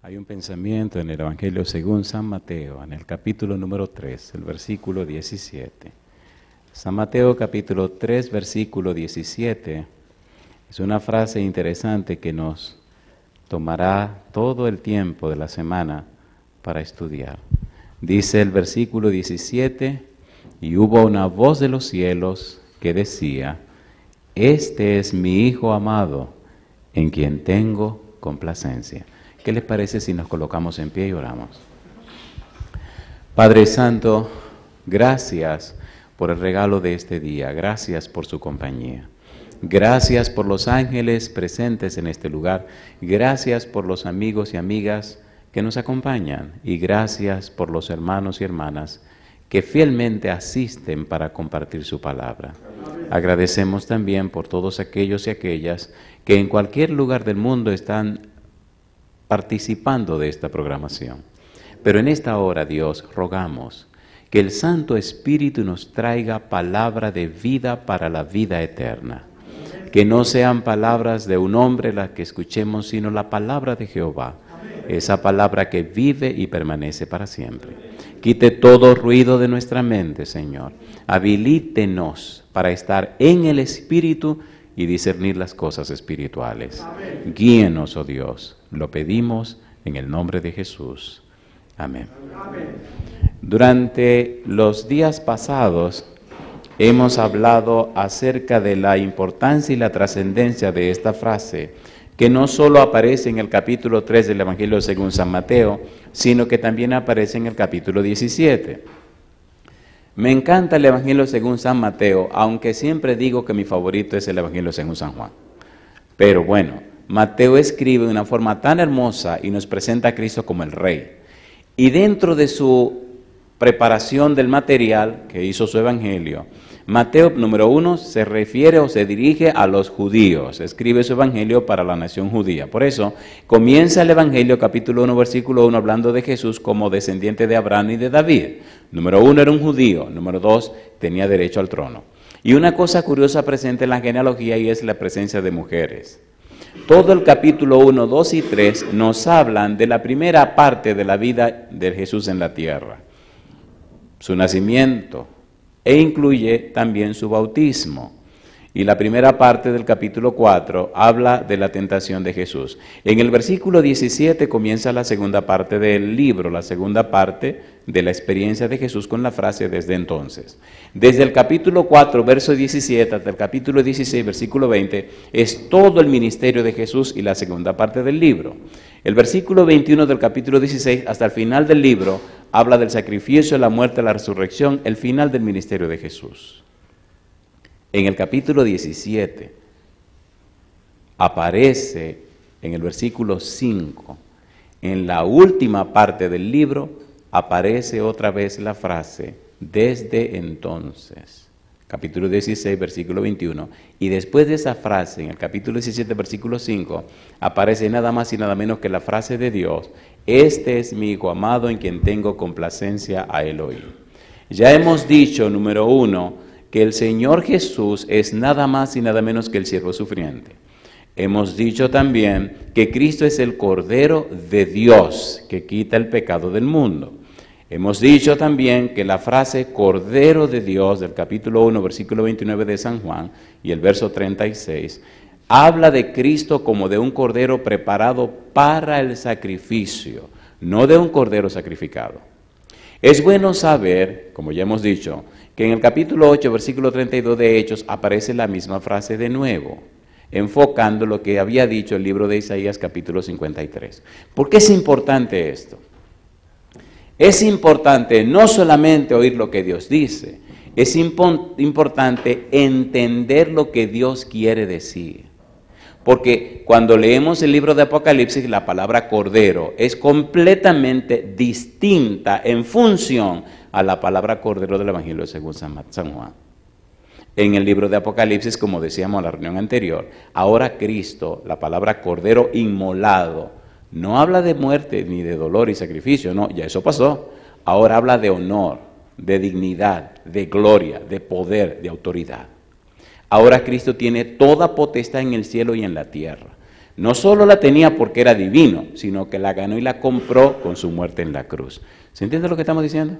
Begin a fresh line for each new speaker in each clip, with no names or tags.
Hay un pensamiento en el Evangelio según San Mateo, en el capítulo número 3, el versículo 17. San Mateo capítulo 3, versículo 17, es una frase interesante que nos tomará todo el tiempo de la semana para estudiar. Dice el versículo 17, y hubo una voz de los cielos que decía, este es mi Hijo amado, en quien tengo complacencia. ¿Qué les parece si nos colocamos en pie y oramos? Padre Santo, gracias por el regalo de este día, gracias por su compañía. Gracias por los ángeles presentes en este lugar, gracias por los amigos y amigas que nos acompañan y gracias por los hermanos y hermanas que fielmente asisten para compartir su palabra. Agradecemos también por todos aquellos y aquellas que en cualquier lugar del mundo están participando de esta programación. Pero en esta hora, Dios, rogamos que el Santo Espíritu nos traiga palabra de vida para la vida eterna. Que no sean palabras de un hombre las que escuchemos, sino la palabra de Jehová. Esa palabra que vive y permanece para siempre. Quite todo ruido de nuestra mente, Señor. Habilítenos para estar en el Espíritu y discernir las cosas espirituales. Amén. Guíenos, oh Dios. Lo pedimos en el nombre de Jesús. Amén. Amén. Durante los días pasados hemos hablado acerca de la importancia y la trascendencia de esta frase, que no solo aparece en el capítulo 3 del Evangelio según San Mateo, sino que también aparece en el capítulo 17. Me encanta el Evangelio según San Mateo, aunque siempre digo que mi favorito es el Evangelio según San Juan. Pero bueno, Mateo escribe de una forma tan hermosa y nos presenta a Cristo como el Rey. Y dentro de su preparación del material que hizo su Evangelio, Mateo, número 1, se refiere o se dirige a los judíos. Escribe su Evangelio para la nación judía. Por eso, comienza el Evangelio, capítulo 1, versículo 1, hablando de Jesús como descendiente de Abraham y de David. Número 1, era un judío. Número 2, tenía derecho al trono. Y una cosa curiosa presente en la genealogía y es la presencia de mujeres. Todo el capítulo 1, 2 y 3 nos hablan de la primera parte de la vida de Jesús en la tierra. Su nacimiento, e incluye también su bautismo. Y la primera parte del capítulo 4 habla de la tentación de Jesús. En el versículo 17 comienza la segunda parte del libro, la segunda parte de la experiencia de Jesús con la frase desde entonces. Desde el capítulo 4, verso 17 hasta el capítulo 16, versículo 20, es todo el ministerio de Jesús y la segunda parte del libro. El versículo 21 del capítulo 16 hasta el final del libro habla del sacrificio, la muerte, la resurrección, el final del ministerio de Jesús. En el capítulo 17 aparece en el versículo 5, en la última parte del libro, aparece otra vez la frase, desde entonces. Capítulo 16, versículo 21. Y después de esa frase, en el capítulo 17, versículo 5, aparece nada más y nada menos que la frase de Dios, este es mi Hijo amado en quien tengo complacencia a él oír. Ya hemos dicho, número 1, que el Señor Jesús es nada más y nada menos que el siervo sufriente. Hemos dicho también que Cristo es el Cordero de Dios que quita el pecado del mundo. Hemos dicho también que la frase Cordero de Dios del capítulo 1, versículo 29 de San Juan y el verso 36, habla de Cristo como de un cordero preparado para el sacrificio, no de un cordero sacrificado. Es bueno saber, como ya hemos dicho, que en el capítulo 8, versículo 32 de Hechos aparece la misma frase de nuevo, enfocando lo que había dicho el libro de Isaías capítulo 53. ¿Por qué es importante esto? Es importante no solamente oír lo que Dios dice, es importante entender lo que Dios quiere decir. Porque cuando leemos el libro de Apocalipsis, la palabra cordero es completamente distinta en función a la palabra cordero del Evangelio según San Juan. En el libro de Apocalipsis, como decíamos en la reunión anterior, ahora Cristo, la palabra cordero inmolado, no habla de muerte ni de dolor y sacrificio, no, ya eso pasó. Ahora habla de honor, de dignidad, de gloria, de poder, de autoridad. Ahora Cristo tiene toda potestad en el cielo y en la tierra. No solo la tenía porque era divino, sino que la ganó y la compró con su muerte en la cruz. ¿Se entiende lo que estamos diciendo?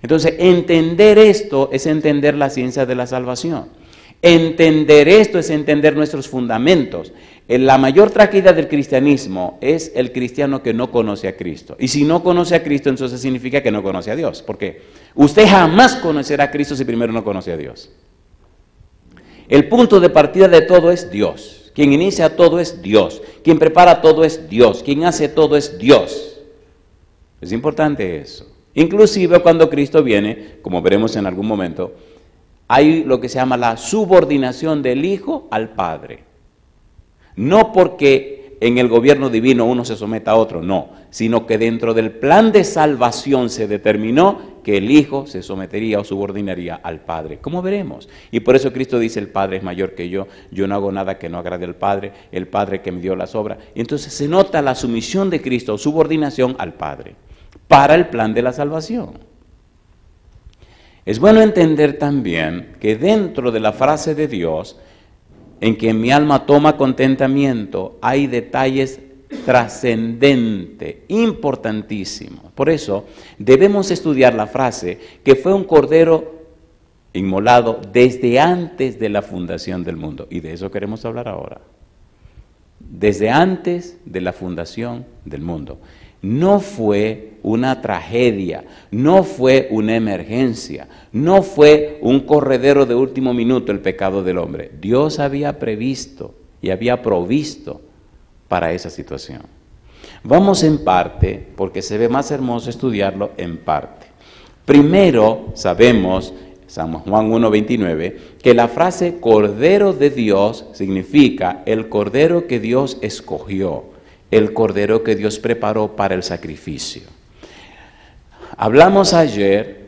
Entonces, entender esto es entender la ciencia de la salvación. Entender esto es entender nuestros fundamentos. La mayor tragedia del cristianismo es el cristiano que no conoce a Cristo. Y si no conoce a Cristo, entonces significa que no conoce a Dios. ¿Por qué? Usted jamás conocerá a Cristo si primero no conoce a Dios. El punto de partida de todo es Dios. Quien inicia todo es Dios. Quien prepara todo es Dios. Quien hace todo es Dios. Es importante eso. Inclusive cuando Cristo viene, como veremos en algún momento, hay lo que se llama la subordinación del Hijo al Padre. No porque en el gobierno divino uno se someta a otro, no, sino que dentro del plan de salvación se determinó que el Hijo se sometería o subordinaría al Padre, como veremos. Y por eso Cristo dice, el Padre es mayor que yo no hago nada que no agrade al Padre, el Padre que me dio las obras. Y entonces se nota la sumisión de Cristo, subordinación al Padre, para el plan de la salvación. Es bueno entender también que dentro de la frase de Dios, en que mi alma toma contentamiento, hay detalles trascendentes, importantísimos. Por eso debemos estudiar la frase que fue un cordero inmolado desde antes de la fundación del mundo. Y de eso queremos hablar ahora. Desde antes de la fundación del mundo. No fue una tragedia, no fue una emergencia, no fue un corredero de último minuto el pecado del hombre. Dios había previsto y había provisto para esa situación. Vamos en parte, porque se ve más hermoso estudiarlo en parte. Primero sabemos, San Juan 1:29, que la frase Cordero de Dios significa el Cordero que Dios escogió, el Cordero que Dios preparó para el sacrificio. Hablamos ayer,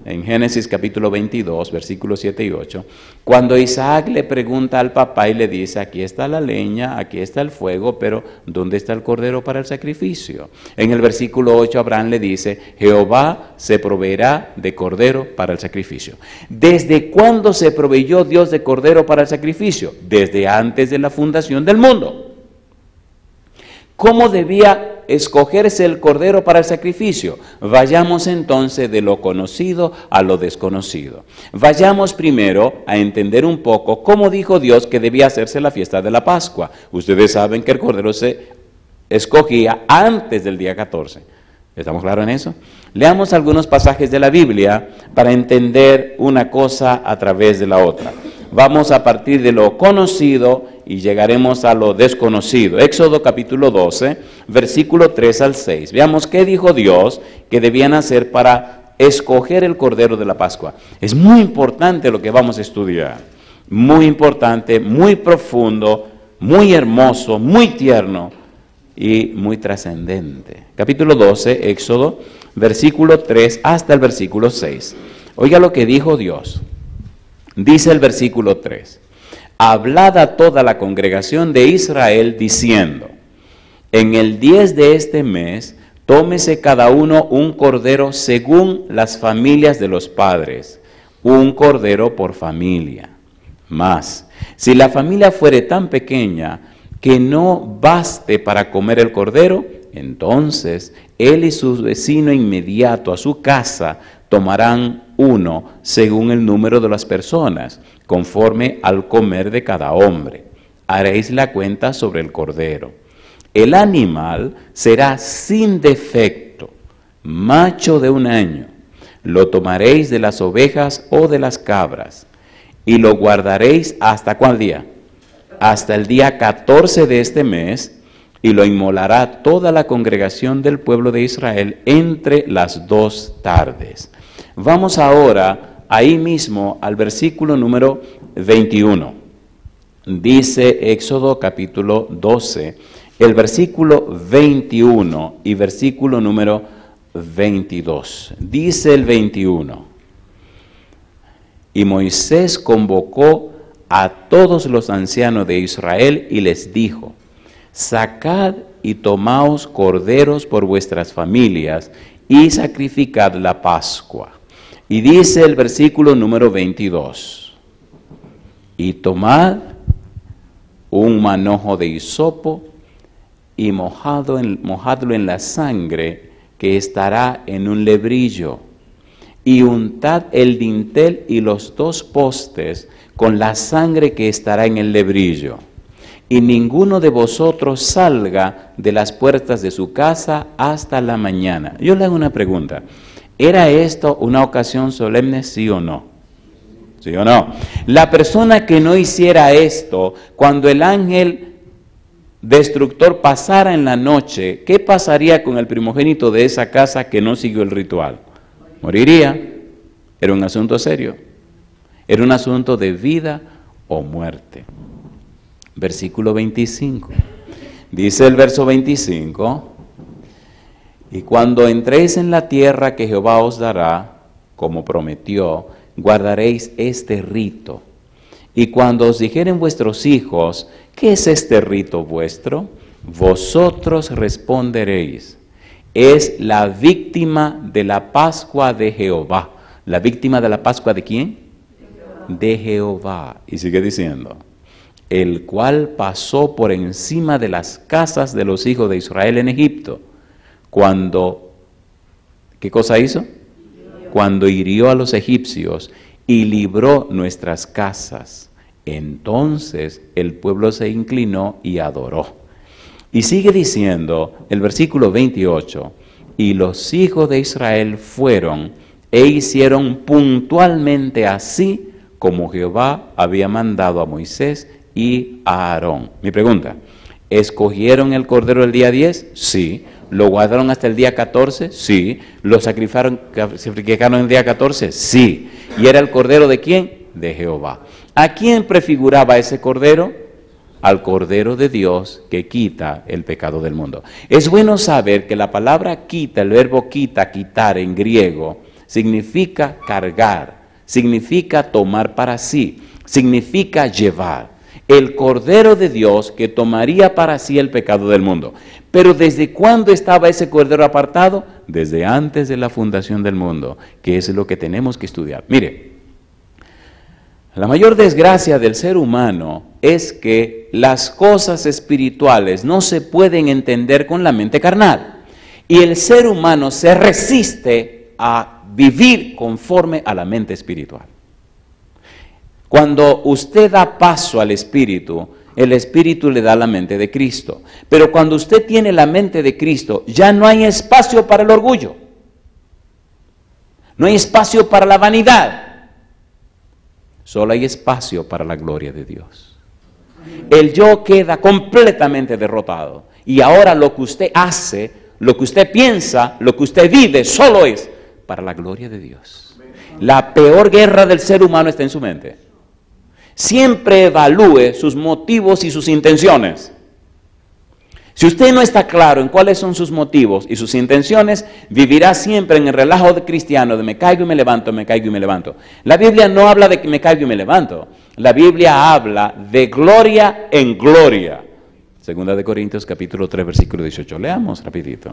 en Génesis capítulo 22, versículos 7 y 8, cuando Isaac le pregunta al papá y le dice, aquí está la leña, aquí está el fuego, pero ¿dónde está el cordero para el sacrificio? En el versículo 8 Abraham le dice, Jehová se proveerá de cordero para el sacrificio. ¿Desde cuándo se proveyó Dios de cordero para el sacrificio? Desde antes de la fundación del mundo. ¿Cómo debía escogerse el cordero para el sacrificio? Vayamos entonces de lo conocido a lo desconocido. Vayamos primero a entender un poco cómo dijo Dios que debía hacerse la fiesta de la Pascua. Ustedes saben que el cordero se escogía antes del día 14. ¿Estamos claros en eso? Leamos algunos pasajes de la Biblia para entender una cosa a través de la otra. Vamos a partir de lo conocido y llegaremos a lo desconocido. Éxodo capítulo 12, versículo 3 al 6. Veamos qué dijo Dios que debían hacer para escoger el cordero de la Pascua. Es muy importante lo que vamos a estudiar. Muy importante, muy profundo, muy hermoso, muy tierno y muy trascendente. Capítulo 12, Éxodo, versículo 3 hasta el versículo 6. Oiga lo que dijo Dios. Dice el versículo 3, hablad a toda la congregación de Israel diciendo, en el 10 de este mes, tómese cada uno un cordero según las familias de los padres, un cordero por familia. Mas, si la familia fuere tan pequeña que no baste para comer el cordero, entonces él y su vecino inmediato a su casa tomarán uno según el número de las personas, conforme al comer de cada hombre. Haréis la cuenta sobre el cordero. El animal será sin defecto, macho de 1 año. Lo tomaréis de las ovejas o de las cabras, y lo guardaréis ¿hasta cuál día? Hasta el día 14 de este mes, y lo inmolará toda la congregación del pueblo de Israel entre las 2 tardes. Vamos ahora ahí mismo al versículo número 21. Dice Éxodo capítulo 12, el versículo 21 y versículo número 22. Dice el 21. Y Moisés convocó a todos los ancianos de Israel y les dijo, sacad y tomaos corderos por vuestras familias y sacrificad la Pascua. Y dice el versículo número 22, y tomad un manojo de hisopo y mojadlo en la sangre que estará en un lebrillo, y untad el dintel y los 2 postes con la sangre que estará en el lebrillo, y ninguno de vosotros salga de las puertas de su casa hasta la mañana. Yo le hago una pregunta, ¿era esto una ocasión solemne, sí o no? ¿Sí o no? La persona que no hiciera esto, cuando el ángel destructor pasara en la noche, ¿qué pasaría con el primogénito de esa casa que no siguió el ritual? Moriría. Era un asunto serio. Era un asunto de vida o muerte. Versículo 25. Dice el verso 25, y cuando entréis en la tierra que Jehová os dará, como prometió, guardaréis este rito. Y cuando os dijeren vuestros hijos, ¿qué es este rito vuestro? Vosotros responderéis, es la víctima de la Pascua de Jehová. ¿La víctima de la Pascua de quién? De Jehová. Y sigue diciendo, el cual pasó por encima de las casas de los hijos de Israel en Egipto, cuando, ¿qué cosa hizo? Cuando hirió a los egipcios y libró nuestras casas. Entonces el pueblo se inclinó y adoró. Y sigue diciendo el versículo 28, y los hijos de Israel fueron e hicieron puntualmente así como Jehová había mandado a Moisés y a Aarón. Mi pregunta, ¿escogieron el cordero el día 10? Sí. ¿Lo guardaron hasta el día 14? Sí. ¿Lo sacrificaron el día 14? Sí. ¿Y era el cordero de quién? De Jehová. ¿A quién prefiguraba ese cordero? Al Cordero de Dios que quita el pecado del mundo. Es bueno saber que la palabra quita, el verbo quita, quitar en griego, significa cargar, significa tomar para sí, significa llevar. El Cordero de Dios que tomaría para sí el pecado del mundo. Pero ¿desde cuándo estaba ese Cordero apartado? Desde antes de la fundación del mundo, que es lo que tenemos que estudiar. Mire, la mayor desgracia del ser humano es que las cosas espirituales no se pueden entender con la mente carnal. Y el ser humano se resiste a vivir conforme a la mente espiritual. Cuando usted da paso al Espíritu, el Espíritu le da la mente de Cristo. Pero cuando usted tiene la mente de Cristo, ya no hay espacio para el orgullo. No hay espacio para la vanidad. Solo hay espacio para la gloria de Dios. El yo queda completamente derrotado. Y ahora lo que usted hace, lo que usted piensa, lo que usted vive, solo es para la gloria de Dios. La peor guerra del ser humano está en su mente. Siempre evalúe sus motivos y sus intenciones. Si usted no está claro en cuáles son sus motivos y sus intenciones, vivirá siempre en el relajo de cristiano de me caigo y me levanto, me caigo y me levanto. La Biblia no habla de que me caigo y me levanto. La Biblia habla de gloria en gloria. Segunda de Corintios capítulo 3 versículo 18. Leamos rapidito.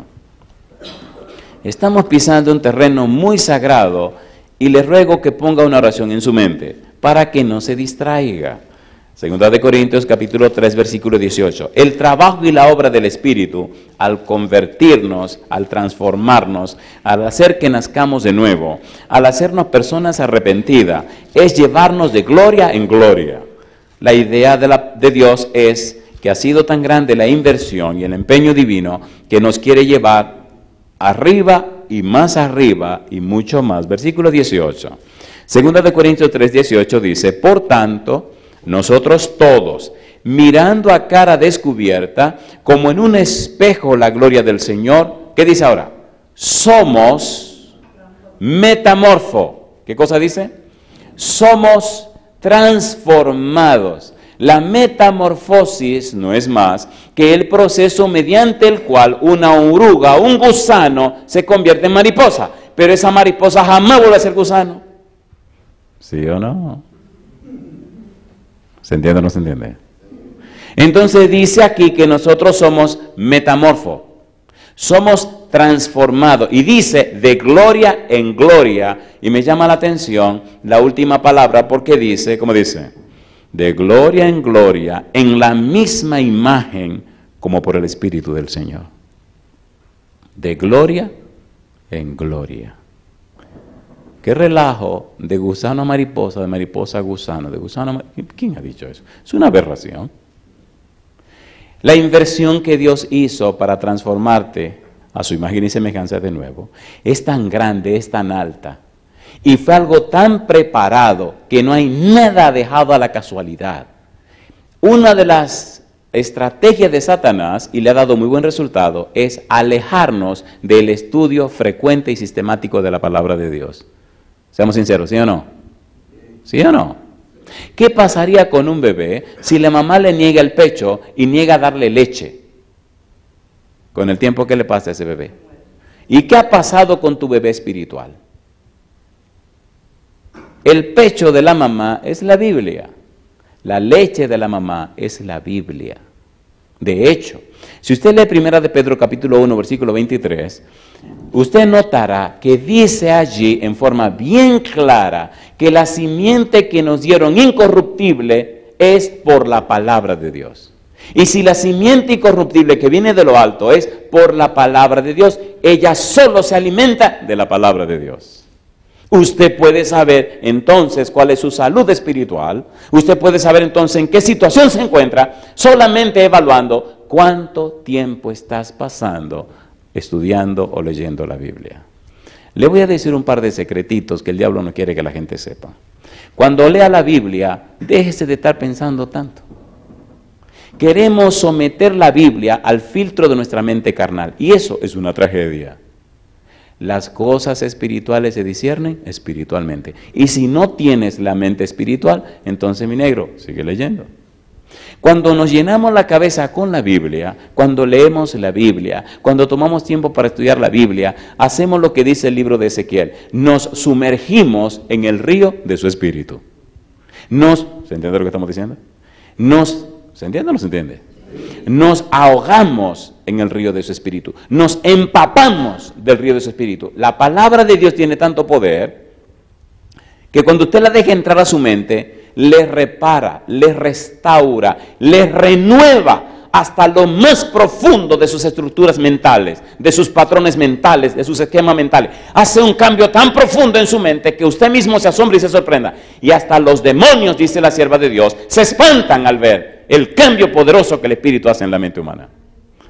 Estamos pisando un terreno muy sagrado y le ruego que ponga una oración en su mente para que no se distraiga. Segunda de Corintios capítulo 3 versículo 18. El trabajo y la obra del Espíritu al convertirnos, al transformarnos, al hacer que nazcamos de nuevo, al hacernos personas arrepentidas, es llevarnos de gloria en gloria. La idea de Dios es que ha sido tan grande la inversión y el empeño divino que nos quiere llevar arriba y mucho más. Versículo 18. Segunda de Corintios 3, 18 dice, por tanto, nosotros todos, mirando a cara descubierta, como en un espejo la gloria del Señor, ¿qué dice ahora? Somos metamorfo. ¿Qué cosa dice? Somos transformados. La metamorfosis no es más que el proceso mediante el cual una oruga, un gusano, se convierte en mariposa. Pero esa mariposa jamás vuelve a ser gusano. ¿Sí o no? ¿Se entiende o no se entiende? Entonces dice aquí que nosotros somos metamorfo. Somos transformados. Y dice de gloria en gloria. Y me llama la atención la última palabra porque dice, ¿cómo dice? de gloria en gloria, en la misma imagen como por el Espíritu del Señor. De gloria en gloria. Qué relajo de gusano a mariposa, de mariposa a gusano, de gusano a mariposa. ¿Quién ha dicho eso? Es una aberración. La inversión que Dios hizo para transformarte a su imagen y semejanza de nuevo es tan grande, es tan alta, y fue algo tan preparado que no hay nada dejado a la casualidad. Una de las estrategias de Satanás, y le ha dado muy buen resultado, es alejarnos del estudio frecuente y sistemático de la palabra de Dios. Seamos sinceros, ¿sí o no? ¿Sí o no? ¿Qué pasaría con un bebé si la mamá le niega el pecho y niega a darle leche? Con el tiempo, ¿qué le pasa a ese bebé? ¿Y qué ha pasado con tu bebé espiritual? El pecho de la mamá es la Biblia. La leche de la mamá es la Biblia. De hecho, si usted lee 1 de Pedro capítulo 1, versículo 23, usted notará que dice allí en forma bien clara que la simiente que nos dieron incorruptible es por la palabra de Dios. Y si la simiente incorruptible que viene de lo alto es por la palabra de Dios, ella solo se alimenta de la palabra de Dios. Usted puede saber entonces cuál es su salud espiritual, usted puede saber entonces en qué situación se encuentra, solamente evaluando cuánto tiempo estás pasando estudiando o leyendo la Biblia. Le voy a decir un par de secretitos que el diablo no quiere que la gente sepa. Cuando lea la Biblia, déjese de estar pensando tanto. Queremos someter la Biblia al filtro de nuestra mente carnal, y eso es una tragedia. Las cosas espirituales se disciernen espiritualmente. Y si no tienes la mente espiritual, entonces, mi negro, sigue leyendo. Cuando nos llenamos la cabeza con la Biblia, cuando leemos la Biblia, cuando tomamos tiempo para estudiar la Biblia, hacemos lo que dice el libro de Ezequiel. Nos sumergimos en el río de su espíritu. ¿Se entiende lo que estamos diciendo? ¿Se entiende o no se entiende? Nos ahogamos en el río de su espíritu, nos empapamos del río de su espíritu. La palabra de Dios tiene tanto poder que cuando usted la deja entrar a su mente, le repara, le restaura, le renueva hasta lo más profundo de sus estructuras mentales, de sus patrones mentales, de sus esquemas mentales. Hace un cambio tan profundo en su mente que usted mismo se asombra y se sorprenda. Y hasta los demonios, dice la sierva de Dios, se espantan al ver el cambio poderoso que el Espíritu hace en la mente humana.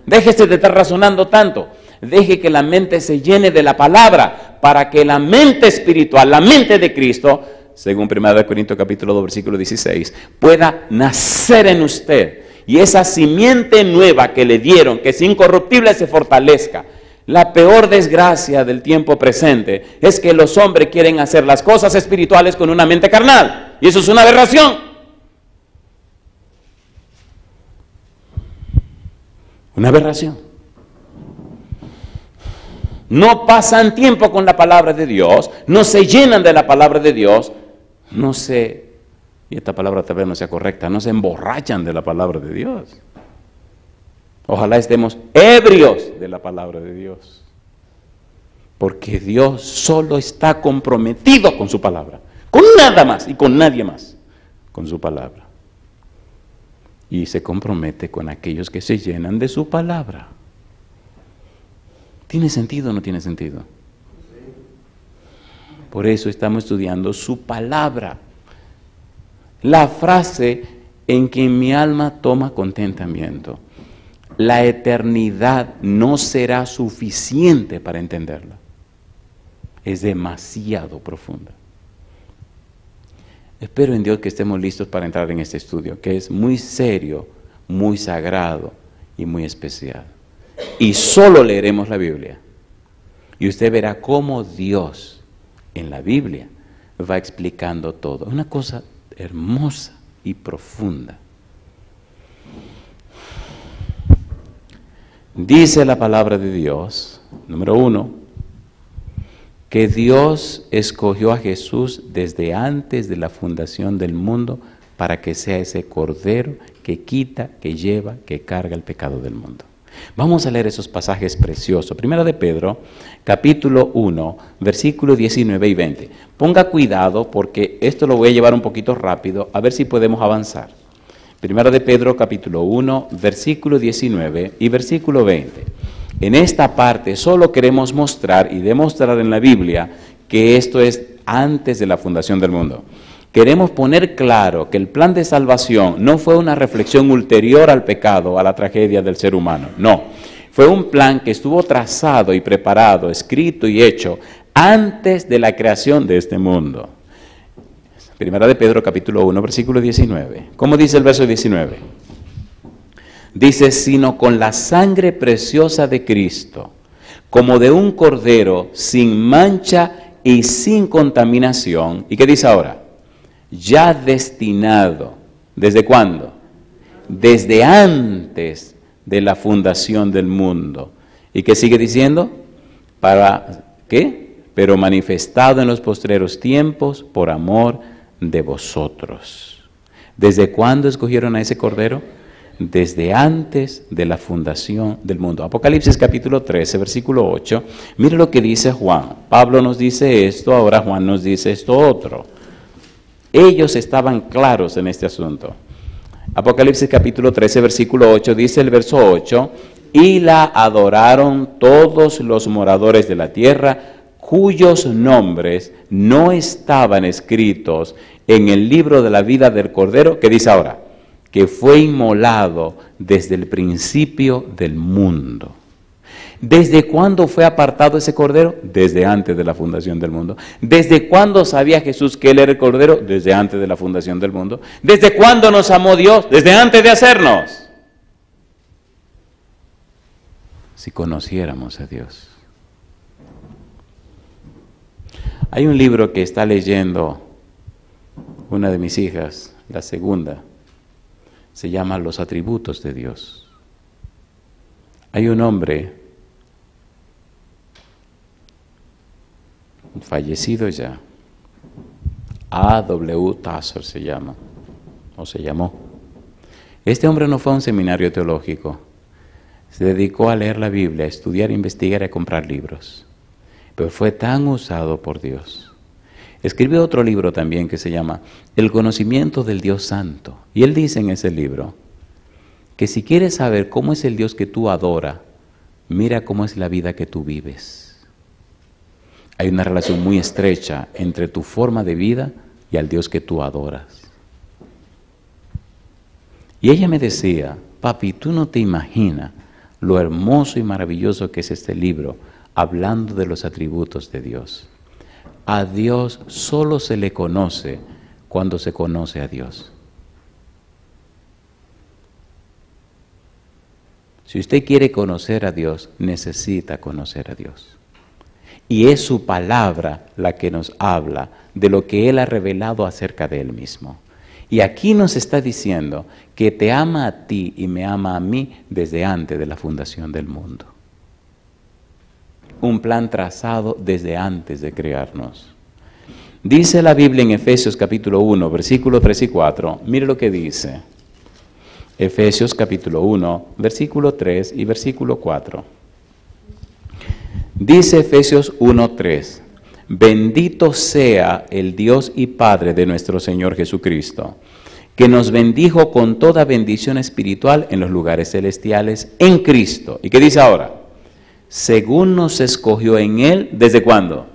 Déjese de estar razonando tanto. Deje que la mente se llene de la palabra para que la mente espiritual, la mente de Cristo, según 1 Corintios capítulo 2, versículo 16, pueda nacer en usted. Y esa simiente nueva que le dieron, que es incorruptible, se fortalezca. La peor desgracia del tiempo presente es que los hombres quieren hacer las cosas espirituales con una mente carnal. Y eso es una aberración. Una aberración. No pasan tiempo con la palabra de Dios, no se llenan de la palabra de Dios, y esta palabra tal vez no sea correcta, no se emborrachan de la palabra de Dios. Ojalá estemos ebrios de la palabra de Dios, porque Dios solo está comprometido con su palabra, con nada más y con nadie más, con su palabra. Y se compromete con aquellos que se llenan de su palabra. ¿Tiene sentido o no tiene sentido? Por eso estamos estudiando su palabra. La frase en que mi alma toma contentamiento. La eternidad no será suficiente para entenderla. Es demasiado profunda. Espero en Dios que estemos listos para entrar en este estudio, que es muy serio, muy sagrado y muy especial. Y solo leeremos la Biblia. Y usted verá cómo Dios en la Biblia va explicando todo. Es una cosa hermosa y profunda. Dice la palabra de Dios, número 1, que Dios escogió a Jesús desde antes de la fundación del mundo para que sea ese cordero que quita, que lleva, que carga el pecado del mundo. Vamos a leer esos pasajes preciosos. Primera de Pedro, capítulo 1, versículos 19 y 20. Ponga cuidado porque esto lo voy a llevar un poquito rápido, a ver si podemos avanzar. Primera de Pedro, capítulo 1, versículo 19 y versículo 20. En esta parte solo queremos mostrar y demostrar en la Biblia que esto es antes de la fundación del mundo. Queremos poner claro que el plan de salvación no fue una reflexión ulterior al pecado, a la tragedia del ser humano. No, fue un plan que estuvo trazado y preparado, escrito y hecho antes de la creación de este mundo. Primera de Pedro, capítulo 1, versículo 19. ¿Cómo dice el verso 19? Dice, sino con la sangre preciosa de Cristo, como de un cordero sin mancha y sin contaminación. ¿Y qué dice ahora? Ya destinado, ¿desde cuándo? Desde antes de la fundación del mundo. ¿Y qué sigue diciendo? ¿Para qué? Pero manifestado en los postreros tiempos por amor de vosotros. ¿Desde cuándo escogieron a ese cordero? Desde antes de la fundación del mundo. Apocalipsis capítulo 13, versículo 8. Mire lo que dice Juan. Pablo nos dice esto, ahora Juan nos dice esto otro. Ellos estaban claros en este asunto. Apocalipsis capítulo 13, versículo 8, dice el verso 8, y la adoraron todos los moradores de la tierra, cuyos nombres no estaban escritos en el libro de la vida del Cordero, que dice ahora, que fue inmolado desde el principio del mundo. ¿Desde cuándo fue apartado ese Cordero? Desde antes de la fundación del mundo. ¿Desde cuándo sabía Jesús que Él era el Cordero? Desde antes de la fundación del mundo. ¿Desde cuándo nos amó Dios? Desde antes de hacernos. Si conociéramos a Dios. Hay un libro que está leyendo una de mis hijas, la segunda, se llama Los atributos de Dios. Hay un hombre fallecido ya, A.W. Tozer se llama, o se llamó. Este hombre no fue a un seminario teológico, se dedicó a leer la Biblia, a estudiar, a investigar y a comprar libros. Pero fue tan usado por Dios. Escribió otro libro también que se llama El conocimiento del Dios Santo. Y él dice en ese libro que si quieres saber cómo es el Dios que tú adoras, mira cómo es la vida que tú vives. Hay una relación muy estrecha entre tu forma de vida y al Dios que tú adoras. Y ella me decía, papi, tú no te imaginas lo hermoso y maravilloso que es este libro, hablando de los atributos de Dios. A Dios solo se le conoce cuando se conoce a Dios. Si usted quiere conocer a Dios, necesita conocer a Dios. Y es su palabra la que nos habla de lo que Él ha revelado acerca de Él mismo. Y aquí nos está diciendo que te ama a ti y me ama a mí desde antes de la fundación del mundo. Un plan trazado desde antes de crearnos. Dice la Biblia en Efesios capítulo 1, versículos 3 y 4. Mire lo que dice. Efesios capítulo 1, versículo 3 y versículo 4. Dice Efesios 1, 3. Bendito sea el Dios y Padre de nuestro Señor Jesucristo, que nos bendijo con toda bendición espiritual en los lugares celestiales en Cristo. ¿Y qué dice ahora? Según nos escogió en Él, ¿desde cuándo?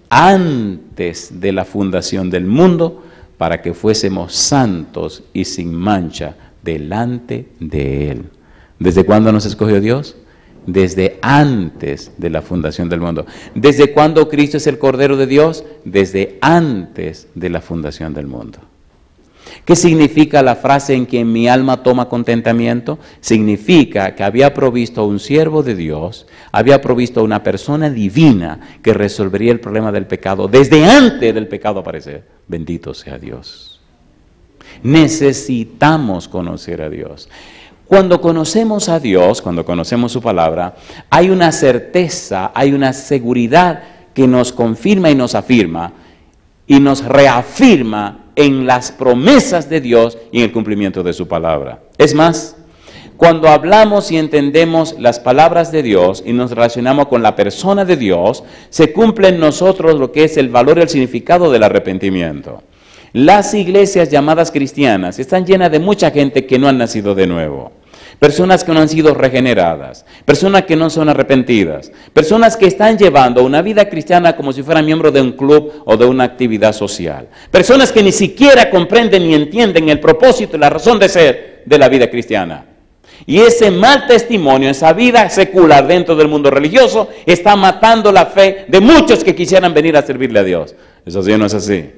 Antes de la fundación del mundo, para que fuésemos santos y sin mancha delante de Él. ¿Desde cuándo nos escogió Dios? Desde antes de la fundación del mundo. ¿Desde cuándo Cristo es el Cordero de Dios? Desde antes de la fundación del mundo. ¿Qué significa la frase en que mi alma toma contentamiento? Significa que había provisto a un siervo de Dios, había provisto a una persona divina que resolvería el problema del pecado desde antes del pecado aparecer. Bendito sea Dios. Necesitamos conocer a Dios. Cuando conocemos a Dios, cuando conocemos su palabra, hay una certeza, hay una seguridad que nos confirma y nos afirma y nos reafirma en las promesas de Dios y en el cumplimiento de su palabra. Es más, Cuando hablamos y entendemos las palabras de Dios y nos relacionamos con la persona de Dios, se cumple en nosotros lo que es el valor y el significado del arrepentimiento. Las iglesias llamadas cristianas están llenas de mucha gente que no han nacido de nuevo. Personas que no han sido regeneradas, personas que no son arrepentidas, personas que están llevando una vida cristiana como si fueran miembros de un club o de una actividad social. Personas que ni siquiera comprenden ni entienden el propósito y la razón de ser de la vida cristiana. Y ese mal testimonio, esa vida secular dentro del mundo religioso, está matando la fe de muchos que quisieran venir a servirle a Dios. ¿Es así o no es así?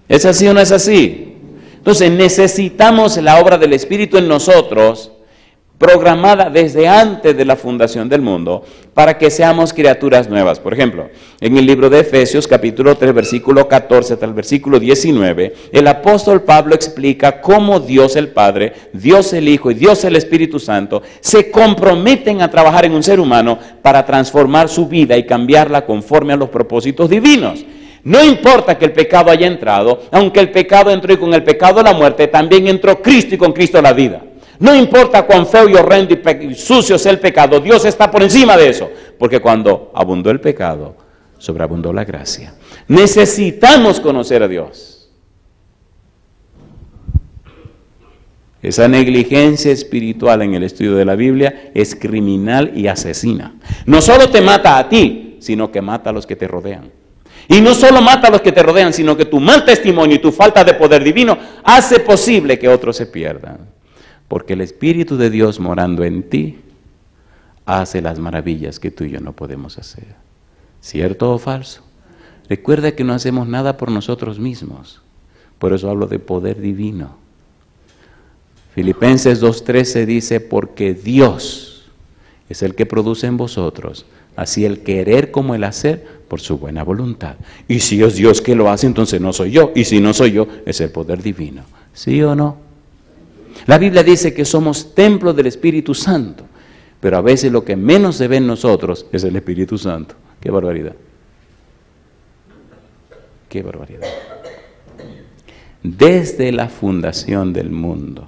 ¿Es así o no es así? Entonces necesitamos la obra del Espíritu en nosotros, programada desde antes de la fundación del mundo, para que seamos criaturas nuevas. Por ejemplo, en el libro de Efesios, capítulo 3, versículo 14 hasta el versículo 19, el apóstol Pablo explica cómo Dios el Padre, Dios el Hijo y Dios el Espíritu Santo se comprometen a trabajar en un ser humano para transformar su vida y cambiarla conforme a los propósitos divinos. No importa que el pecado haya entrado, aunque el pecado entró y con el pecado la muerte, también entró Cristo y con Cristo la vida. No importa cuán feo y horrendo y sucio sea el pecado, Dios está por encima de eso. Porque cuando abundó el pecado, sobreabundó la gracia. Necesitamos conocer a Dios. Esa negligencia espiritual en el estudio de la Biblia es criminal y asesina. No solo te mata a ti, sino que mata a los que te rodean. Y no solo mata a los que te rodean, sino que tu mal testimonio y tu falta de poder divino hace posible que otros se pierdan. Porque el Espíritu de Dios morando en ti hace las maravillas que tú y yo no podemos hacer. ¿Cierto o falso? Recuerda que no hacemos nada por nosotros mismos. Por eso hablo de poder divino. Filipenses 2:13 dice, porque Dios es el que produce en vosotros así el querer como el hacer por su buena voluntad. Y si es Dios que lo hace, entonces no soy yo. Y si no soy yo, es el poder divino. ¿Sí o no? La Biblia dice que somos templo del Espíritu Santo. Pero a veces lo que menos se ve en nosotros es el Espíritu Santo. ¡Qué barbaridad! ¡Qué barbaridad! Desde la fundación del mundo,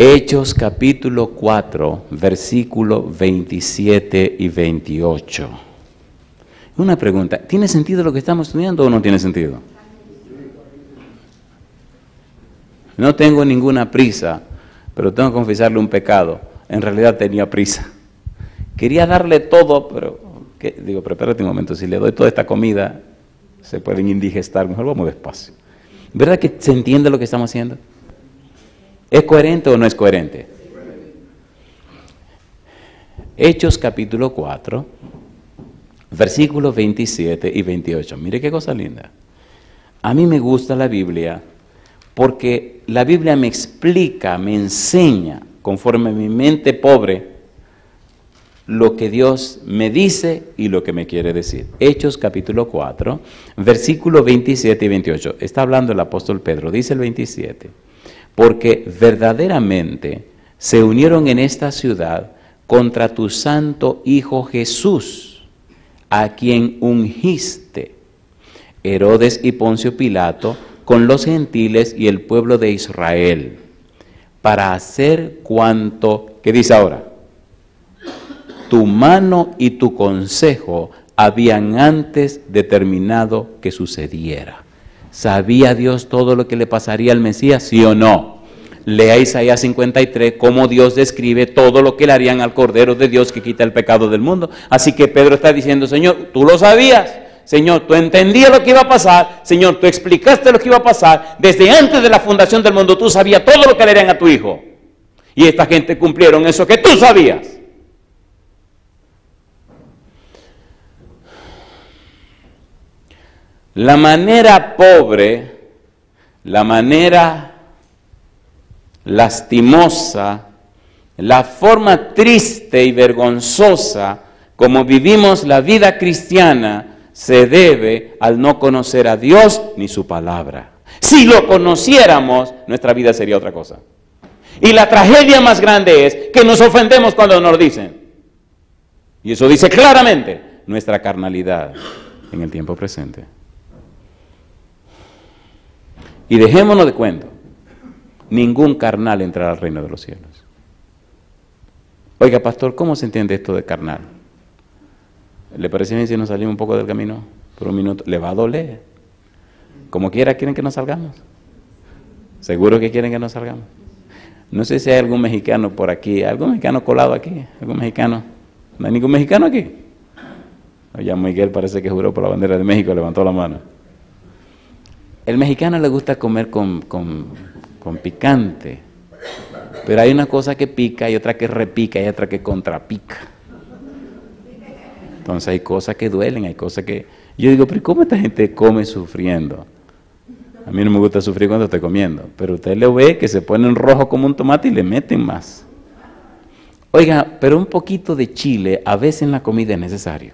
Hechos capítulo 4, versículo 27 y 28. Una pregunta, ¿tiene sentido lo que estamos estudiando o no tiene sentido? No tengo ninguna prisa, pero tengo que confesarle un pecado. En realidad tenía prisa. Quería darle todo, pero espérate un momento, si le doy toda esta comida, se pueden indigestar, mejor vamos despacio. ¿Verdad que se entiende lo que estamos haciendo? ¿Es coherente o no es coherente? Hechos capítulo 4, versículos 27 y 28. Mire qué cosa linda. A mí me gusta la Biblia porque la Biblia me explica, me enseña, conforme a mi mente pobre, lo que Dios me dice y lo que me quiere decir. Hechos capítulo 4, versículos 27 y 28. Está hablando el apóstol Pedro, dice el 27. Porque verdaderamente se unieron en esta ciudad contra tu santo Hijo Jesús, a quien ungiste, Herodes y Poncio Pilato, con los gentiles y el pueblo de Israel, para hacer cuanto, ¿qué dice ahora? Tu mano y tu consejo habían antes determinado que sucediera. ¿Sabía Dios todo lo que le pasaría al Mesías? ¿Sí o no? Lea Isaías 53, cómo Dios describe todo lo que le harían al Cordero de Dios que quita el pecado del mundo. Así que Pedro está diciendo, Señor, tú lo sabías. Señor, tú entendías lo que iba a pasar. Señor, tú explicaste lo que iba a pasar. Desde antes de la fundación del mundo, tú sabías todo lo que le harían a tu Hijo. Y esta gente cumplieron eso que tú sabías. La manera pobre, la manera lastimosa, la forma triste y vergonzosa como vivimos la vida cristiana se debe al no conocer a Dios ni su palabra. Si lo conociéramos, nuestra vida sería otra cosa. Y la tragedia más grande es que nos ofendemos cuando nos dicen. Y eso dice claramente nuestra carnalidad en el tiempo presente. Y dejémonos de cuento. ningún carnal entrará al reino de los cielos. Oiga, pastor, ¿cómo se entiende esto de carnal? ¿Le parece bien si nos salimos un poco del camino por un minuto? ¿Le va a doler? Como quiera, ¿quieren que nos salgamos? ¿Seguro que quieren que nos salgamos? No sé si hay algún mexicano por aquí, algún mexicano colado aquí, algún mexicano. ¿No hay ningún mexicano aquí? Ya Miguel parece que juró por la bandera de México, levantó la mano. El mexicano le gusta comer con picante, pero hay una cosa que pica y otra que repica y otra que contrapica. Entonces hay cosas que duelen, hay cosas que... Yo digo, pero ¿cómo esta gente come sufriendo? A mí no me gusta sufrir cuando estoy comiendo, pero usted le ve que se ponen rojo como un tomate y le meten más. Oiga, pero un poquito de chile a veces en la comida es necesario.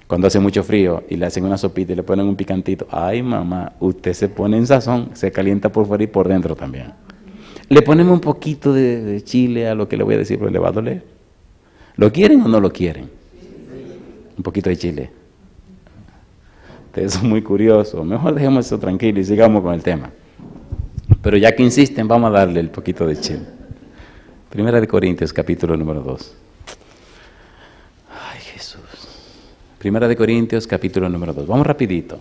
Cuando hace mucho frío y le hacen una sopita y le ponen un picantito, ay mamá, usted se pone en sazón, se calienta por fuera y por dentro también. Le ponemos un poquito de chile a lo que le voy a decir, pero le va a doler. ¿Lo quieren o no lo quieren? Un poquito de chile. Ustedes son muy curiosos. Mejor dejemos eso tranquilo y sigamos con el tema. Pero ya que insisten, vamos a darle el poquito de chile. Primera de Corintios, capítulo número 2. Ay, Jesús. Primera de Corintios, capítulo número 2. Vamos rapidito.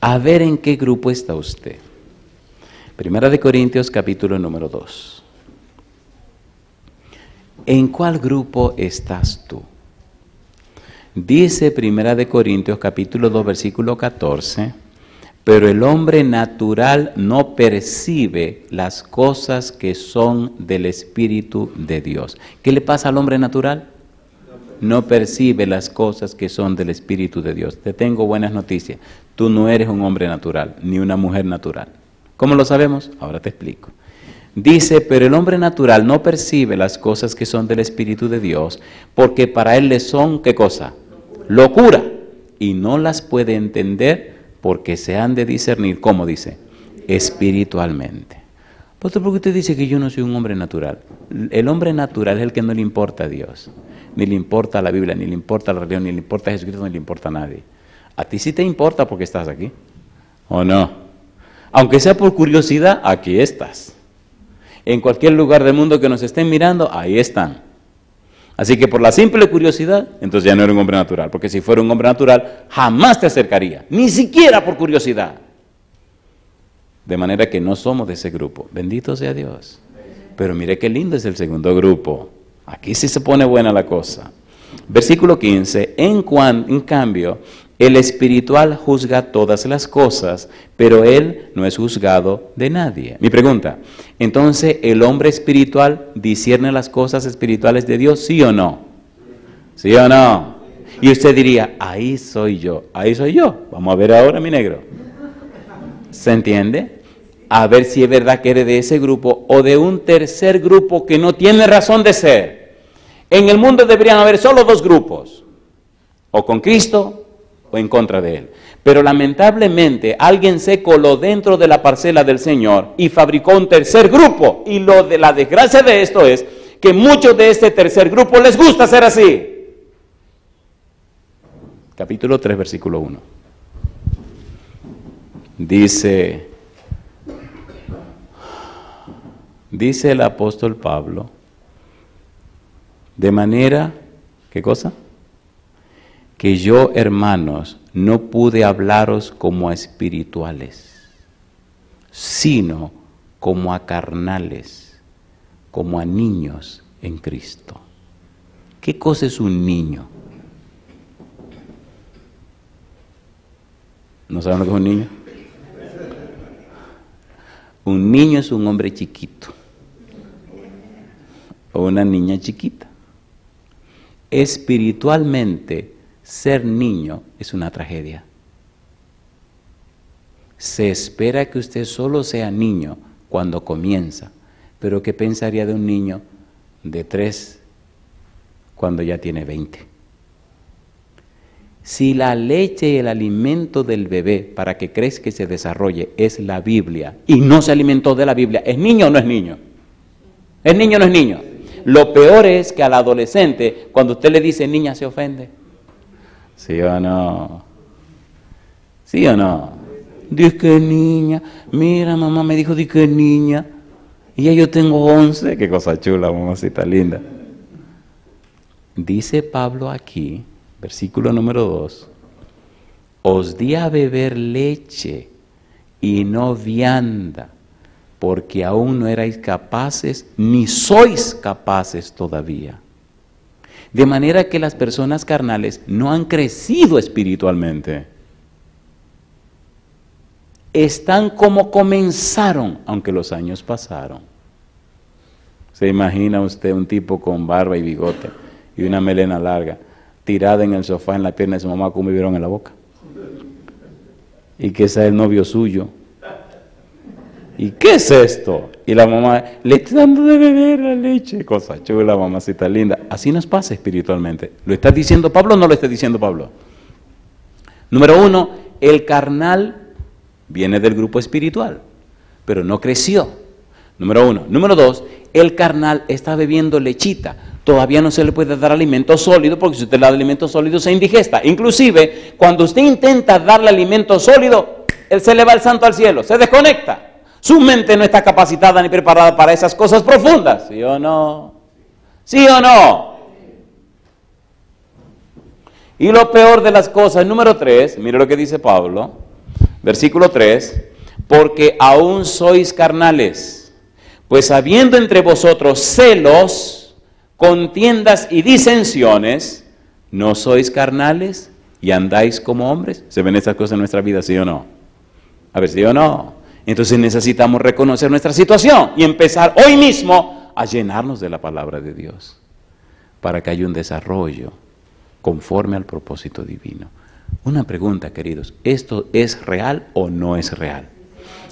A ver en qué grupo está usted. Primera de Corintios, capítulo número 2. ¿En cuál grupo estás tú? Dice Primera de Corintios, capítulo 2, versículo 14, pero el hombre natural no percibe las cosas que son del Espíritu de Dios. ¿Qué le pasa al hombre natural? No percibe las cosas que son del Espíritu de Dios. Te tengo buenas noticias. Tú no eres un hombre natural, ni una mujer natural. ¿Cómo lo sabemos? Ahora te explico. Dice, pero el hombre natural no percibe las cosas que son del Espíritu de Dios, porque para él le son, ¿qué cosa? Locura, y no las puede entender porque se han de discernir, ¿cómo dice? Espiritualmente. Pastor, ¿por qué usted dice que yo no soy un hombre natural? El hombre natural es el que no le importa a Dios, ni le importa a la Biblia, ni le importa a la religión, ni le importa a Jesucristo, ni le importa a nadie. A ti sí te importa porque estás aquí, ¿o no? Aunque sea por curiosidad, aquí estás. En cualquier lugar del mundo que nos estén mirando, ahí están. Así que por la simple curiosidad, entonces ya no eres un hombre natural, porque si fuera un hombre natural, jamás te acercaría, ni siquiera por curiosidad. De manera que no somos de ese grupo. Bendito sea Dios. Pero mire qué lindo es el segundo grupo. Aquí sí se pone buena la cosa. Versículo 15, en cambio, el espiritual juzga todas las cosas, pero él no es juzgado de nadie. Mi pregunta, entonces, ¿el hombre espiritual discierne las cosas espirituales de Dios, sí o no? ¿Sí o no? Y usted diría, ahí soy yo, ahí soy yo. Vamos a ver ahora, mi negro. ¿Se entiende? A ver si es verdad que eres de ese grupo o de un tercer grupo que no tiene razón de ser. En el mundo deberían haber solo dos grupos, o con Cristo o en contra de Él. Pero lamentablemente alguien se coló dentro de la parcela del Señor y fabricó un tercer grupo. Y la desgracia de esto es que muchos de este tercer grupo les gusta ser así. Capítulo 3, versículo 1. Dice el apóstol Pablo, de manera, ¿qué cosa? Que yo, hermanos, no pude hablaros como a espirituales, sino como a carnales, como a niños en Cristo. ¿Qué cosa es un niño? ¿No saben lo que es un niño? Un niño es un hombre chiquito o una niña chiquita. Espiritualmente, ser niño es una tragedia. Se espera que usted solo sea niño cuando comienza, pero ¿qué pensaría de un niño de 3 cuando ya tiene 20? Si la leche y el alimento del bebé para que crezca y se desarrolle es la Biblia y no se alimentó de la Biblia, ¿es niño o no es niño? ¿Es niño o no es niño? Lo peor es que al adolescente, cuando usted le dice niña, se ofende. ¿Sí o no? ¿Sí o no? Dice niña. Mira, mamá me dijo, dice niña. Y ya yo tengo 11. Qué cosa chula, mamacita linda. Dice Pablo aquí, versículo número 2. Os di a beber leche y no vianda, porque aún no erais capaces, ni sois capaces todavía. De manera que las personas carnales no han crecido espiritualmente. Están como comenzaron, aunque los años pasaron. ¿Se imagina usted un tipo con barba y bigote y una melena larga, tirada en el sofá en la pierna de su mamá con un biberón en la boca? Y que sea el novio suyo. ¿Y qué es esto? Y la mamá le está dando de beber la leche. Cosa chula, mamacita linda. Así nos pasa espiritualmente. ¿Lo está diciendo Pablo o no lo está diciendo Pablo? Número 1, el carnal viene del grupo espiritual, pero no creció. Número 1. Número 2, el carnal está bebiendo lechita. Todavía no se le puede dar alimento sólido, porque si usted le da alimento sólido se indigesta. Inclusive, cuando usted intenta darle alimento sólido, él se le va el santo al cielo, se desconecta. Su mente no está capacitada ni preparada para esas cosas profundas. ¿Sí o no? ¿Sí o no? Y lo peor de las cosas, número 3, mire lo que dice Pablo, versículo 3, porque aún sois carnales, pues habiendo entre vosotros celos, contiendas y disensiones, ¿no sois carnales y andáis como hombres? ¿Se ven estas cosas en nuestra vida, sí o no? A ver, ¿sí o no? Entonces necesitamos reconocer nuestra situación y empezar hoy mismo a llenarnos de la palabra de Dios para que haya un desarrollo conforme al propósito divino. Una pregunta, queridos, ¿esto es real o no es real?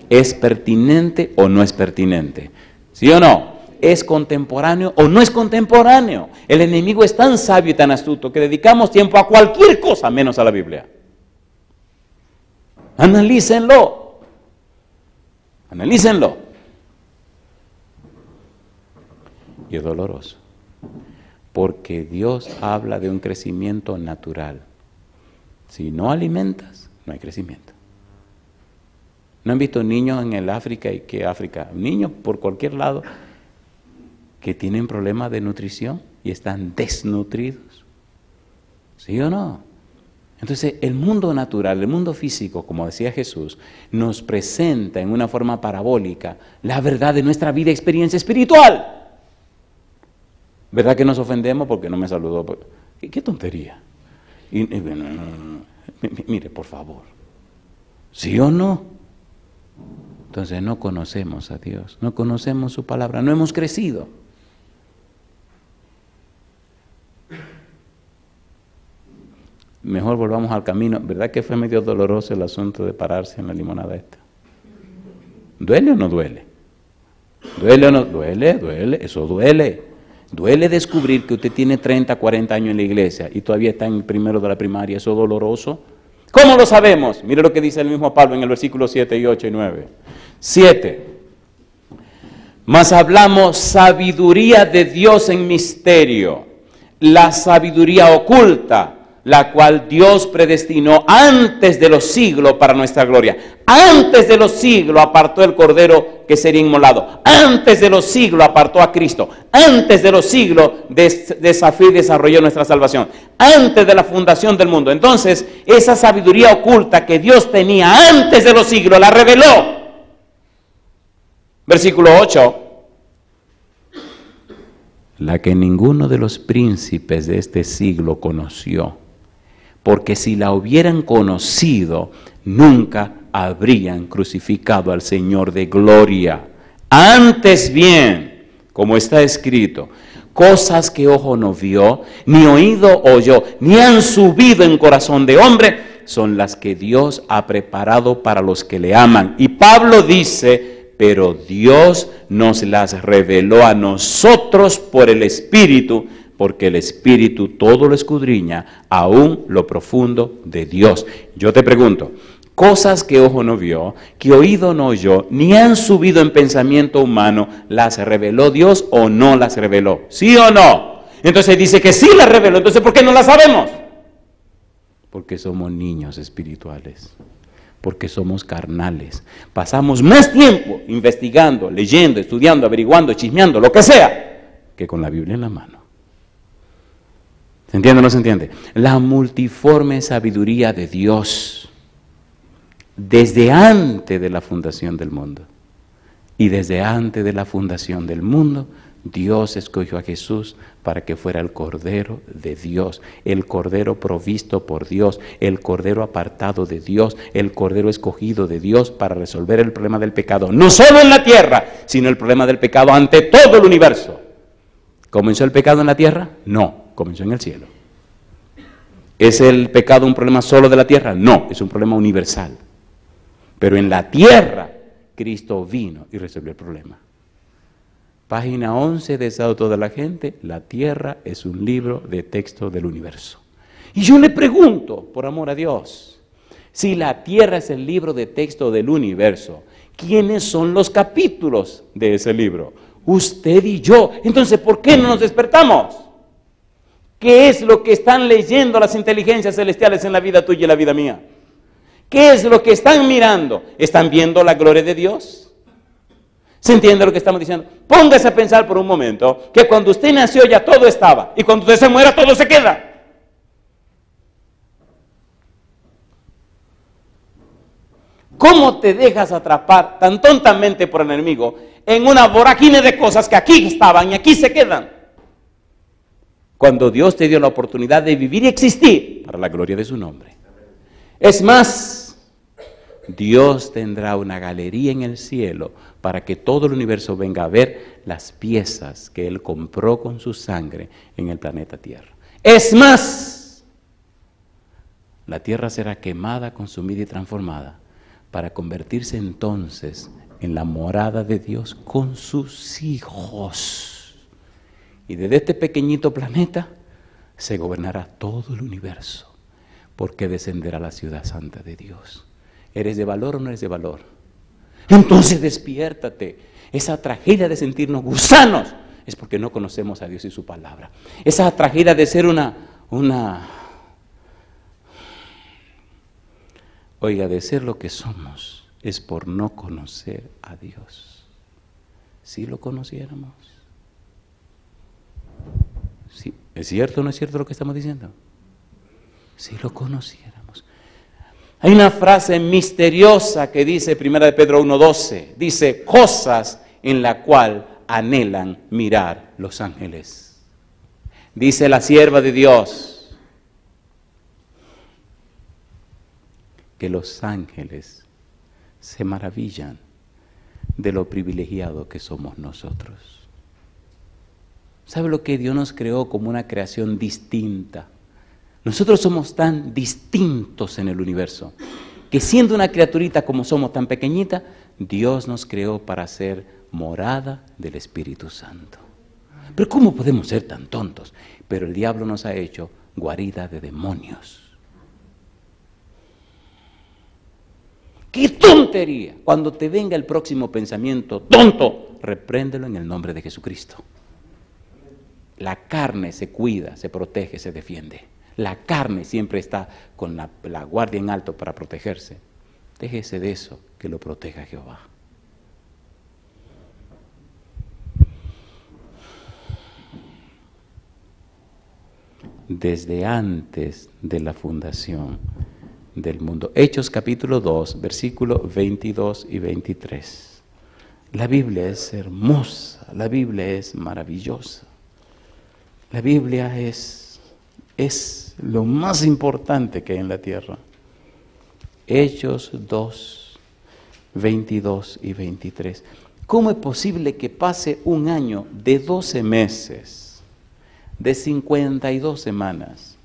¿Es pertinente o no es pertinente? ¿Sí o no? ¿Es contemporáneo o no es contemporáneo? El enemigo es tan sabio y tan astuto que dedicamos tiempo a cualquier cosa menos a la Biblia. Analícenlo. Analícenlo. Y es doloroso, porque Dios habla de un crecimiento natural. Si no alimentas, no hay crecimiento. ¿No han visto niños en el África? ¿Y qué África? Niños por cualquier lado que tienen problemas de nutrición y están desnutridos. ¿Sí o no? Entonces, el mundo natural, el mundo físico, como decía Jesús, nos presenta en una forma parabólica la verdad de nuestra vida y experiencia espiritual. ¿Verdad que nos ofendemos porque no me saludó? ¿Qué tontería? Mire, por favor. ¿Sí o no? Entonces, no conocemos a Dios, no conocemos su palabra, no hemos crecido. Mejor volvamos al camino. ¿Verdad que fue medio doloroso el asunto de pararse en la limonada esta? ¿Duele o no duele? ¿Duele o no? Duele, eso duele. Duele descubrir que usted tiene 30, 40 años en la iglesia y todavía está en el primero de la primaria. ¿Eso es doloroso? ¿Cómo lo sabemos? Mire lo que dice el mismo Pablo en el versículo 7 y 8 y 9. 7. Mas hablamos sabiduría de Dios en misterio, la sabiduría oculta, la cual Dios predestinó antes de los siglos para nuestra gloria. Antes de los siglos apartó el Cordero que sería inmolado. Antes de los siglos apartó a Cristo. Antes de los siglos desafió y desarrolló nuestra salvación. Antes de la fundación del mundo. Entonces, esa sabiduría oculta que Dios tenía antes de los siglos, la reveló. Versículo 8. La que ninguno de los príncipes de este siglo conoció. Porque si la hubieran conocido, nunca habrían crucificado al Señor de gloria. Antes bien, como está escrito, cosas que ojo no vio, ni oído oyó, ni han subido en corazón de hombre, son las que Dios ha preparado para los que le aman. Y Pablo dice, pero Dios nos las reveló a nosotros por el Espíritu, porque el Espíritu todo lo escudriña, aún lo profundo de Dios. Yo te pregunto, cosas que ojo no vio, que oído no oyó, ni han subido en pensamiento humano, ¿las reveló Dios o no las reveló? ¿Sí o no? Entonces dice que sí las reveló, entonces ¿por qué no las sabemos? Porque somos niños espirituales. porque somos carnales. Pasamos más tiempo investigando, leyendo, estudiando, averiguando, chismeando, lo que sea, que con la Biblia en la mano. ¿Se entiende o no se entiende? La multiforme sabiduría de Dios, desde antes de la fundación del mundo, y desde antes de la fundación del mundo, Dios escogió a Jesús para que fuera el Cordero de Dios, el Cordero provisto por Dios, el Cordero apartado de Dios, el Cordero escogido de Dios para resolver el problema del pecado, no solo en la tierra, sino el problema del pecado ante todo el universo. ¿Comenzó el pecado en la tierra? No, comenzó en el cielo. ¿Es el pecado un problema solo de la tierra? No, es un problema universal. Pero en la tierra, Cristo vino y resolvió el problema. Página 11 de Estado de la Gente, la tierra es un libro de texto del universo. Y yo le pregunto, por amor a Dios, si la tierra es el libro de texto del universo, ¿quiénes son los capítulos de ese libro? Usted y yo. Entonces, ¿por qué no nos despertamos? ¿Qué es lo que están leyendo las inteligencias celestiales en la vida tuya y la vida mía? ¿Qué es lo que están mirando? ¿Están viendo la gloria de Dios? ¿Se entiende lo que estamos diciendo? Póngase a pensar por un momento que cuando usted nació ya todo estaba y cuando usted se muera todo se queda. ¿Cómo te dejas atrapar tan tontamente por el enemigo en una vorágine de cosas que aquí estaban y aquí se quedan? Cuando Dios te dio la oportunidad de vivir y existir para la gloria de su nombre. Es más, Dios tendrá una galería en el cielo para que todo el universo venga a ver las piezas que Él compró con su sangre en el planeta Tierra. Es más, la tierra será quemada, consumida y transformada para convertirse entonces en la morada de Dios con sus hijos. Y desde este pequeñito planeta se gobernará todo el universo, porque descenderá la ciudad santa de Dios. ¿Eres de valor o no eres de valor? Entonces despiértate. Esa tragedia de sentirnos gusanos es porque no conocemos a Dios y su palabra. Esa tragedia de ser de ser lo que somos es por no conocer a Dios. Si lo conociéramos. ¿Sí? ¿Es cierto o no es cierto lo que estamos diciendo? Si lo conociéramos. Hay una frase misteriosa que dice 1 de Pedro 1:12, dice, cosas en la cual anhelan mirar los ángeles. Dice la sierva de Dios, que los ángeles se maravillan de lo privilegiado que somos nosotros. ¿Sabe lo que Dios nos creó como una creación distinta? Nosotros somos tan distintos en el universo, que siendo una criaturita como somos tan pequeñita, Dios nos creó para ser morada del Espíritu Santo. Pero ¿cómo podemos ser tan tontos? Pero el diablo nos ha hecho guarida de demonios. ¡Qué tontería! Cuando te venga el próximo pensamiento tonto, repréndelo en el nombre de Jesucristo. La carne se cuida, se protege, se defiende. La carne siempre está con la guardia en alto para protegerse. Déjese de eso, que lo proteja Jehová. Desde antes de la fundación del mundo. Hechos capítulo 2, versículos 22 y 23. La Biblia es hermosa, la Biblia es maravillosa. La Biblia es lo más importante que hay en la tierra. Hechos 2, 22 y 23. ¿Cómo es posible que pase un año de 12 meses, de 52 semanas,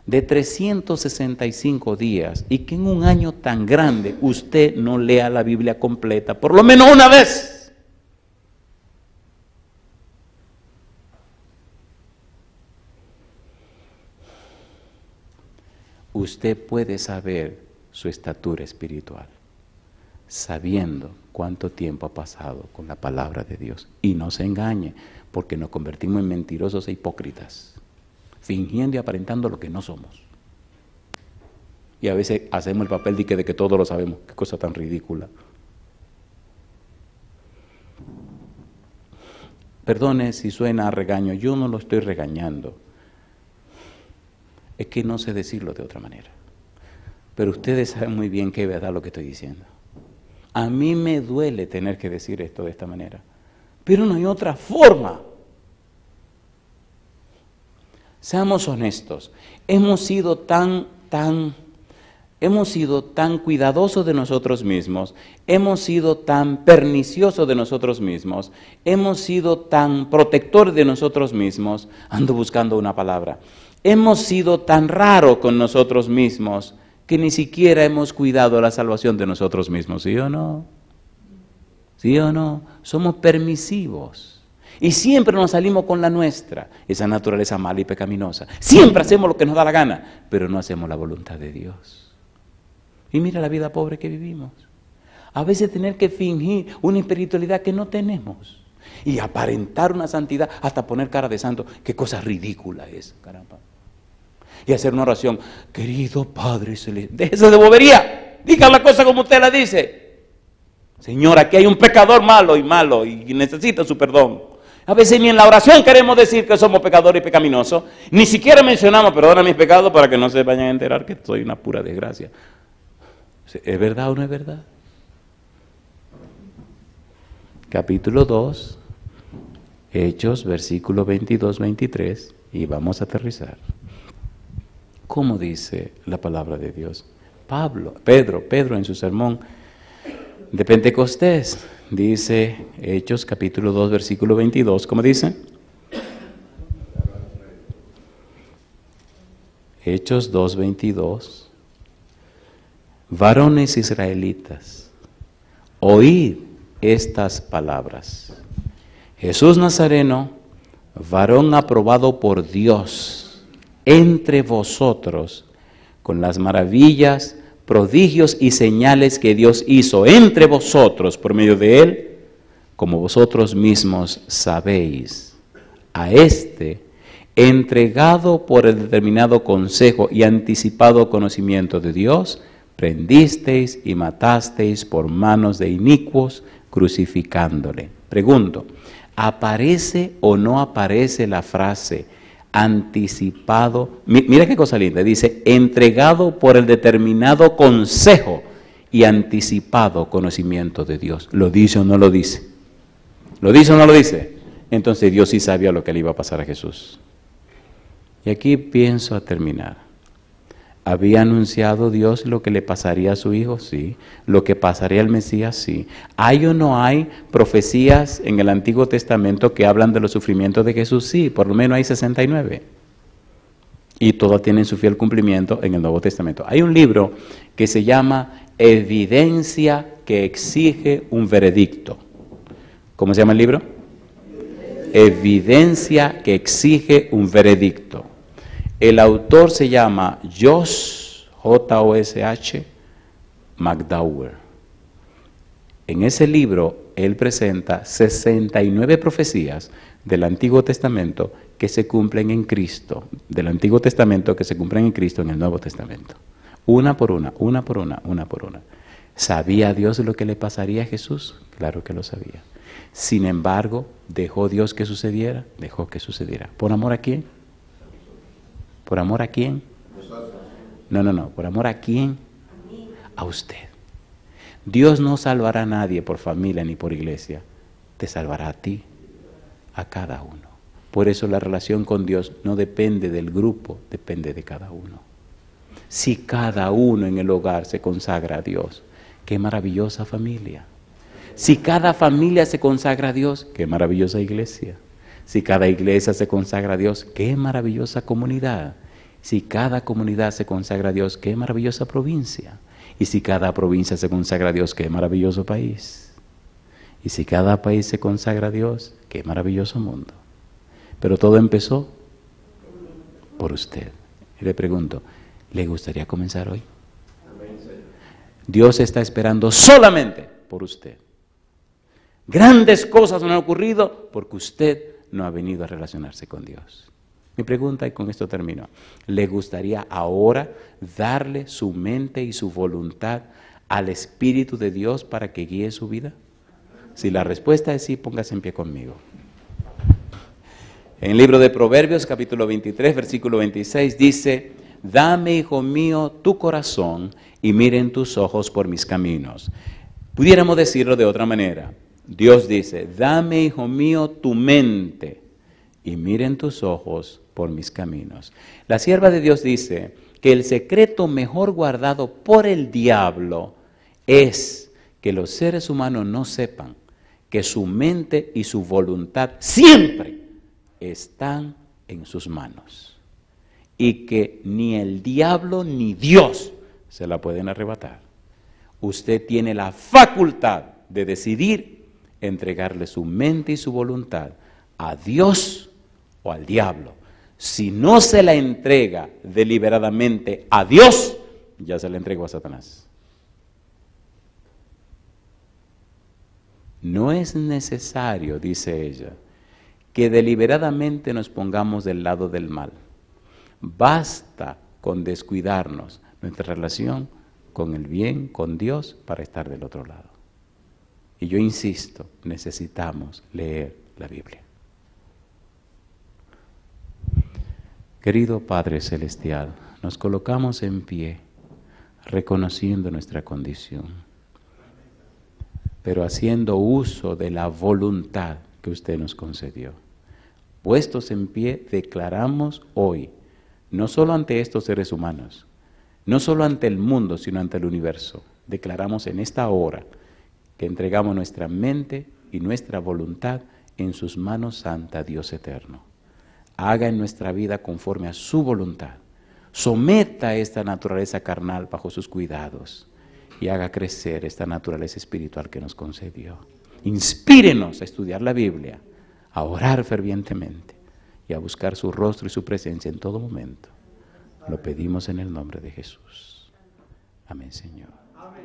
de 365 días y que en un año tan grande usted no lea la Biblia completa, por lo menos una vez? Usted puede saber su estatura espiritual, sabiendo cuánto tiempo ha pasado con la palabra de Dios. Y no se engañe, porque nos convertimos en mentirosos e hipócritas, fingiendo y aparentando lo que no somos. Y a veces hacemos el papel de que todo lo sabemos. Qué cosa tan ridícula. Perdone si suena a regaño, yo no lo estoy regañando. Es que no sé decirlo de otra manera. Pero ustedes saben muy bien que es verdad lo que estoy diciendo. A mí me duele tener que decir esto de esta manera. Pero no hay otra forma. Seamos honestos. Hemos sido tan cuidadosos de nosotros mismos, hemos sido tan perniciosos de nosotros mismos, hemos sido tan protectores de nosotros mismos, ando buscando una palabra, hemos sido tan raros con nosotros mismos que ni siquiera hemos cuidado la salvación de nosotros mismos, ¿sí o no? ¿Sí o no? Somos permisivos. Y siempre nos salimos con la nuestra, esa naturaleza mala y pecaminosa. Siempre hacemos lo que nos da la gana, pero no hacemos la voluntad de Dios. Y mira la vida pobre que vivimos. A veces tener que fingir una espiritualidad que no tenemos. Y aparentar una santidad hasta poner cara de santo. Qué cosa ridícula es, caramba. Y hacer una oración. Querido Padre Celestial. Déjese de bobería. Diga la cosa como usted la dice. Señor, aquí hay un pecador malo y necesita su perdón. A veces ni en la oración queremos decir que somos pecadores y pecaminosos. Ni siquiera mencionamos, perdona mis pecados, para que no se vayan a enterar que soy una pura desgracia. ¿Es verdad o no es verdad? Capítulo 2, Hechos, versículo 22-23, y vamos a aterrizar. ¿Cómo dice la palabra de Dios? Pedro en su sermón de Pentecostés, dice Hechos, capítulo 2, versículo 22, ¿cómo dice? Hechos 2, 22. Varones israelitas, oíd estas palabras. Jesús Nazareno, varón aprobado por Dios entre vosotros, con las maravillas, prodigios y señales que Dios hizo entre vosotros por medio de él, como vosotros mismos sabéis. A este, entregado por el determinado consejo y anticipado conocimiento de Dios, prendisteis y matasteis por manos de inicuos, crucificándole. Pregunto, ¿aparece o no aparece la frase anticipado? Mira qué cosa linda, dice, entregado por el determinado consejo y anticipado conocimiento de Dios. ¿Lo dice o no lo dice? ¿Lo dice o no lo dice? Entonces Dios sí sabía lo que le iba a pasar a Jesús. Y aquí pienso a terminar. ¿Había anunciado Dios lo que le pasaría a su hijo? Sí. ¿Lo que pasaría al Mesías? Sí. ¿Hay o no hay profecías en el Antiguo Testamento que hablan de los sufrimientos de Jesús? Sí, por lo menos hay 69. Y todas tienen su fiel cumplimiento en el Nuevo Testamento. Hay un libro que se llama Evidencia que exige un veredicto. ¿Cómo se llama el libro? Evidencia que exige un veredicto. El autor se llama Josh, J-O-S-H, McDowell. En ese libro, él presenta 69 profecías del Antiguo Testamento que se cumplen en Cristo, del Antiguo Testamento que se cumplen en Cristo en el Nuevo Testamento. Una por una. ¿Sabía Dios lo que le pasaría a Jesús? Claro que lo sabía. Sin embargo, ¿dejó Dios que sucediera? Dejó que sucediera. ¿Por amor a quién? ¿Por amor a quién? No. ¿Por amor a quién? A usted. Dios no salvará a nadie por familia ni por iglesia. Te salvará a ti, a cada uno. Por eso la relación con Dios no depende del grupo, depende de cada uno. Si cada uno en el hogar se consagra a Dios, qué maravillosa familia. Si cada familia se consagra a Dios, qué maravillosa iglesia. Si cada iglesia se consagra a Dios, qué maravillosa comunidad. Si cada comunidad se consagra a Dios, qué maravillosa provincia. Y si cada provincia se consagra a Dios, qué maravilloso país. Y si cada país se consagra a Dios, qué maravilloso mundo. Pero todo empezó por usted. Y le pregunto, ¿le gustaría comenzar hoy? Dios está esperando solamente por usted. Grandes cosas no han ocurrido porque usted no ha venido a relacionarse con Dios. Mi pregunta, y con esto termino, ¿le gustaría ahora darle su mente y su voluntad al Espíritu de Dios para que guíe su vida? Si la respuesta es sí, póngase en pie conmigo. En el libro de Proverbios, capítulo 23, versículo 26, dice: dame, hijo mío, tu corazón y miren tus ojos por mis caminos. Pudiéramos decirlo de otra manera. Dios dice: dame, hijo mío, tu mente y miren tus ojos por mis caminos. La sierva de Dios dice que el secreto mejor guardado por el diablo es que los seres humanos no sepan que su mente y su voluntad siempre están en sus manos y que ni el diablo ni Dios se la pueden arrebatar. Usted tiene la facultad de decidir entregarle su mente y su voluntad a Dios o al diablo. Si no se la entrega deliberadamente a Dios, ya se la entregó a Satanás. No es necesario, dice ella, que deliberadamente nos pongamos del lado del mal. Basta con descuidarnos nuestra relación con el bien, con Dios, para estar del otro lado. Y yo insisto, necesitamos leer la Biblia. Querido Padre Celestial, nos colocamos en pie, reconociendo nuestra condición, pero haciendo uso de la voluntad que usted nos concedió. Puestos en pie, declaramos hoy, no solo ante estos seres humanos, no solo ante el mundo, sino ante el universo, declaramos en esta hora que entregamos nuestra mente y nuestra voluntad en sus manos santa, Dios eterno. Haga en nuestra vida conforme a su voluntad. Someta esta naturaleza carnal bajo sus cuidados y haga crecer esta naturaleza espiritual que nos concedió. Inspírenos a estudiar la Biblia, a orar fervientemente y a buscar su rostro y su presencia en todo momento. Lo pedimos en el nombre de Jesús. Amén, Señor. Amén.